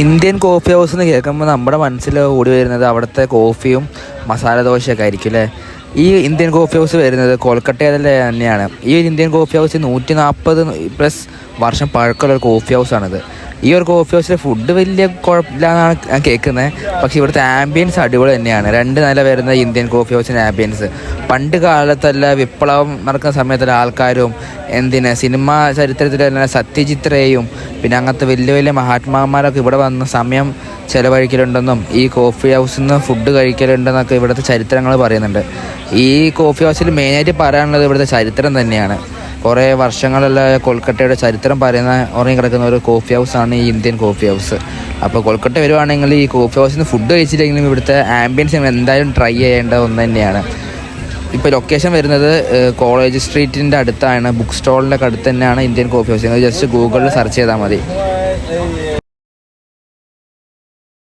Indian coffee house എന്ന് കേൾക്കുമ്പോൾ നമ്മുടെ മനസ്സിൽ ഓടി വരുന്നത് അവിടുത്തെ കോഫിയും മസാല ദോശയൊക്കെ ആയിരിക്കും അല്ലേ. ഈ ഇന്ത്യൻ കോഫി ഹൗസ് വരുന്നത് കൊൽക്കട്ടയിലെ തന്നെയാണ്. ഈ ഒരു ഇന്ത്യൻ കോഫി ഹൗസ് 140+ വർഷം പഴക്കമുള്ള ഒരു കോഫി ഹൗസാണിത്. ഈ ഒരു കോഫി ഹൗസിലെ ഫുഡ് വലിയ കുഴപ്പമില്ലാന്നാണ് ഞാൻ കേൾക്കുന്നത്. പക്ഷേ ഇവിടുത്തെ ആംബിയൻസ് അടിപൊളി തന്നെയാണ്. 2 നില വരുന്ന ഇന്ത്യൻ കോഫി ഹൗസിൻ്റെ ആംബിയൻസ് പണ്ട് കാലത്തല്ല, വിപ്ലവം നടക്കുന്ന സമയത്തുള്ള ആൾക്കാരും സിനിമ ചരിത്രത്തിൽ തന്നെ സത്യജിത് റേയും പിന്നെ അങ്ങനത്തെ വലിയ വലിയ മഹാത്മാന്മാരൊക്കെ ഇവിടെ വന്ന് സമയം ചിലവഴിക്കലുണ്ടെന്നും ഈ കോഫി ഹൗസിൽ നിന്ന് ഫുഡ് കഴിക്കലുണ്ടെന്നൊക്കെ ഇവിടുത്തെ ചരിത്രങ്ങൾ പറയുന്നുണ്ട്. ഈ കോഫി ഹൗസിൽ മെയിനായിട്ട് പറയാനുള്ളത് ഇവിടുത്തെ ചരിത്രം തന്നെയാണ്. കുറേ വർഷങ്ങളുള്ള കൊൽക്കട്ടയുടെ ചരിത്രം പറയുന്ന ഉറങ്ങി കിടക്കുന്ന ഒരു കോഫി ഹൗസാണ് ഈ ഇന്ത്യൻ കോഫി ഹൗസ്. അപ്പോൾ കൊൽക്കട്ട വരുവാണെങ്കിൽ ഈ കോഫി ഹൗസിൽ നിന്ന് ഫുഡ് കഴിച്ചില്ലെങ്കിലും ഇവിടുത്തെ ആംബിയൻസ് നിങ്ങൾ എന്തായാലും ട്രൈ ചെയ്യേണ്ട ഒന്ന് തന്നെയാണ്. ഇപ്പോൾ ലൊക്കേഷൻ വരുന്നത് കോളേജ് സ്ട്രീറ്റിൻ്റെ അടുത്താണ്. ബുക്ക് സ്റ്റോളിൻ്റെ അടുത്ത് തന്നെയാണ് ഇന്ത്യൻ കോഫി ഹൗസ്. നിങ്ങൾ ജസ്റ്റ് ഗൂഗിളിൽ സെർച്ച് ചെയ്താൽ മതി.